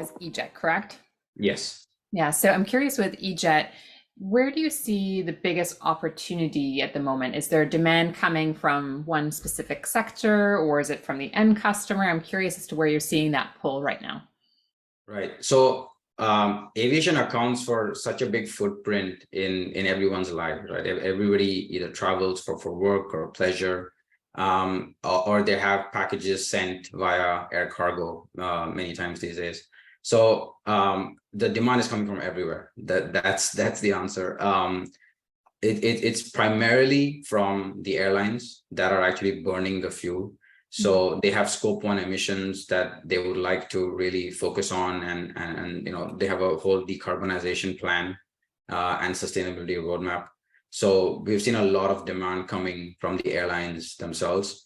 is E-Jet, correct? Yes. Yeah, so I'm curious with E-Jet, where do you see the biggest opportunity at the moment? Is there demand coming from one specific sector or is it from the end customer? I'm curious as to where you're seeing that pull right now. Right. So aviation accounts for such a big footprint in everyone's life, right? Everybody either travels for work or pleasure, or they have packages sent via air cargo many times these days. So the demand is coming from everywhere. That's the answer. It's primarily from the airlines that are actually burning the fuel. So they have scope 1 emissions that they would like to really focus on, and they have a whole decarbonization plan and sustainability roadmap. So we've seen a lot of demand coming from the airlines themselves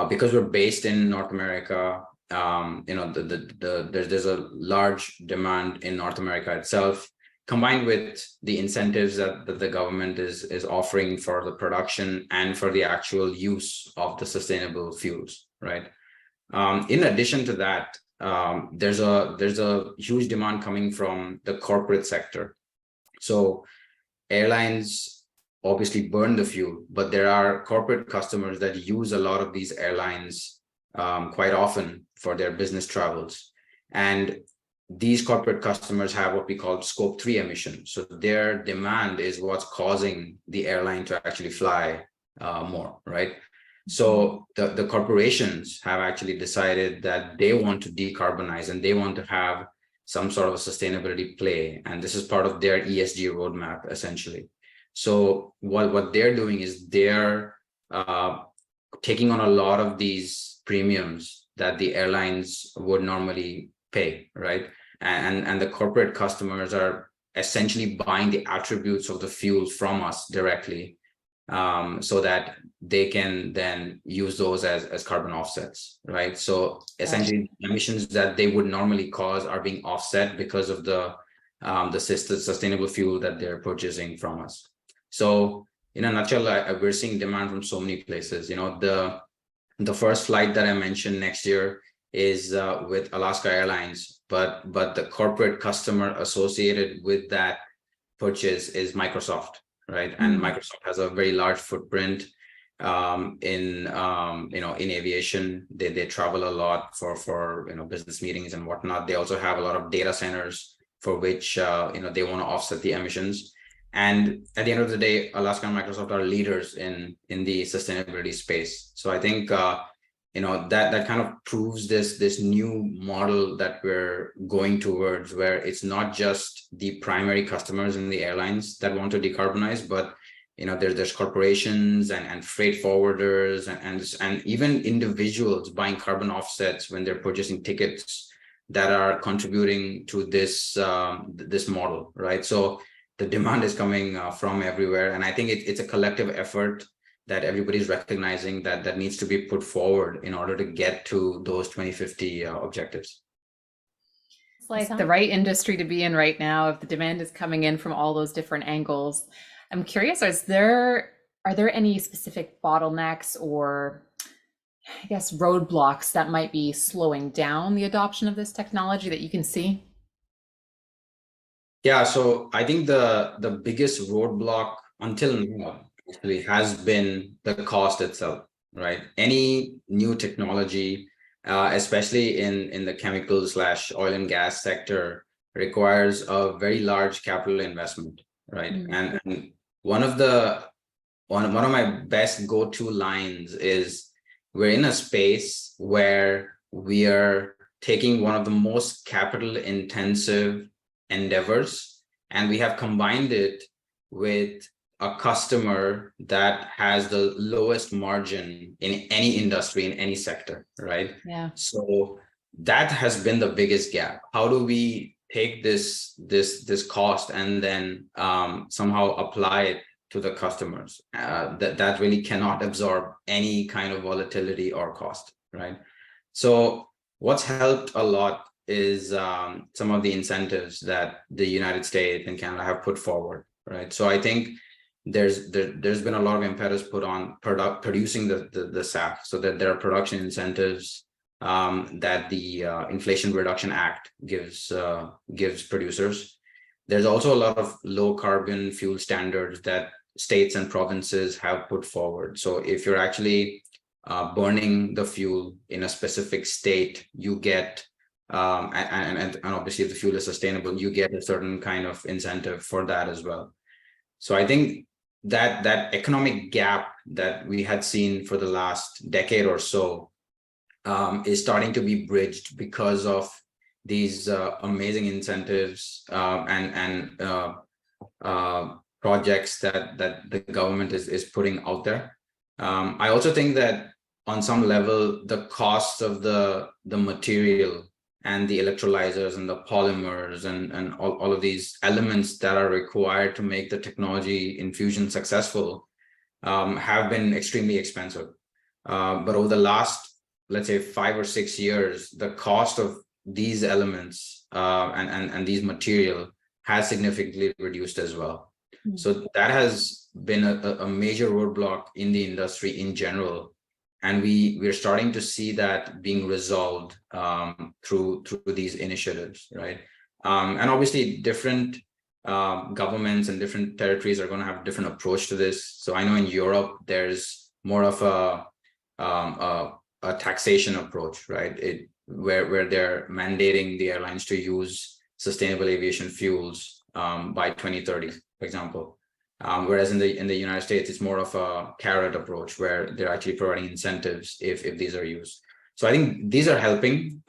because we're based in North America. There's a large demand in North America itself, combined with the incentives that the government is offering for the production and for the actual use of the sustainable fuels, right? In addition to that, there's a huge demand coming from the corporate sector. So airlines obviously burn the fuel, but there are corporate customers that use a lot of these airlines quite often for their business travels. And these corporate customers have what we call scope 3 emissions. So their demand is what's causing the airline to actually fly more, right? So the corporations have actually decided that they want to decarbonize and they want to have some sort of a sustainability play. And this is part of their ESG roadmap, essentially. So what they're doing is they're taking on a lot of these premiums that the airlines would normally pay, right? And the corporate customers are essentially buying the attributes of the fuel from us directly, so that they can then use those as carbon offsets, right? So essentially emissions that they would normally cause are being offset because of the sustainable fuel that they're purchasing from us. So in a nutshell, we're seeing demand from so many places. The first flight that I mentioned next year is with Alaska Airlines, but the corporate customer associated with that purchase is Microsoft, right? And Microsoft has a very large footprint in aviation. They travel a lot for business meetings and whatnot. They also have a lot of data centers for which they want to offset the emissions. And at the end of the day, Alaska and Microsoft are leaders in the sustainability space. So I think that kind of proves this new model that we're going towards, where it's not just the primary customers in the airlines that want to decarbonize, but there's corporations and freight forwarders and even individuals buying carbon offsets when they're purchasing tickets that are contributing to this model, right? So the demand is coming from everywhere, and I think it's a collective effort that everybody's recognizing that needs to be put forward in order to get to those 2050 objectives. It's like the right industry to be in right now if the demand is coming in from all those different angles. I'm curious, are there any specific bottlenecks or I guess roadblocks that might be slowing down the adoption of this technology that you can see? Yeah, so I think the biggest roadblock until now actually has been the cost itself, right? Any new technology, especially in the chemical/oil and gas sector, requires a very large capital investment, right? And one of my best go-to lines is, we're in a space where we are taking one of the most capital intensive endeavors, and we have combined it with a customer that has the lowest margin in any industry, in any sector, right? Yeah. So that has been the biggest gap. How do we take this cost and then somehow apply it to the customers that really cannot absorb any kind of volatility or cost, right? So what's helped a lot is some of the incentives that the United States and Canada have put forward, right? So I think there's been a lot of impetus put on producing the SAF, so that there are production incentives that the Inflation Reduction Act gives producers. There's also a lot of low carbon fuel standards that states and provinces have put forward. So if you're actually burning the fuel in a specific state, you get and obviously if the fuel is sustainable, you get a certain kind of incentive for that as well. So I think that economic gap that we had seen for the last decade or so is starting to be bridged because of these amazing incentives and projects that the government is putting out there. I also think that on some level, the cost of the material and the electrolyzers and the polymers and all of these elements that are required to make the technology infusion successful have been extremely expensive. But over the last, let's say, 5 or 6 years, the cost of these elements and these material has significantly reduced as well. Mm-hmm. So that has been a major roadblock in the industry in general. And we're starting to see that being resolved through these initiatives, right? And obviously different governments and different territories are going to have a different approach to this. So I know in Europe, there's more of a taxation approach, right? Where they're mandating the airlines to use sustainable aviation fuels by 2030, for example. Whereas in the United States, it's more of a carrot approach where they're actually providing incentives if these are used. So I think these are helping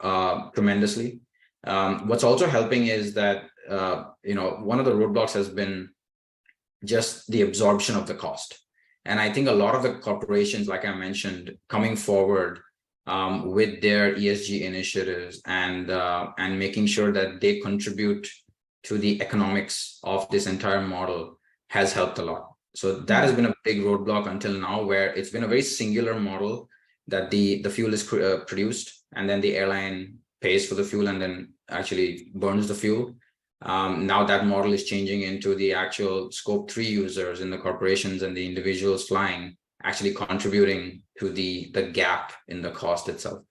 tremendously. What's also helping is that one of the roadblocks has been just the absorption of the cost. And I think a lot of the corporations, like I mentioned, coming forward with their ESG initiatives and making sure that they contribute to the economics of this entire model has helped a lot. So that has been a big roadblock until now, where it's been a very singular model that the fuel is produced and then the airline pays for the fuel and then actually burns the fuel. Now that model is changing into the actual scope 3 users in the corporations and the individuals flying actually contributing to the gap in the cost itself.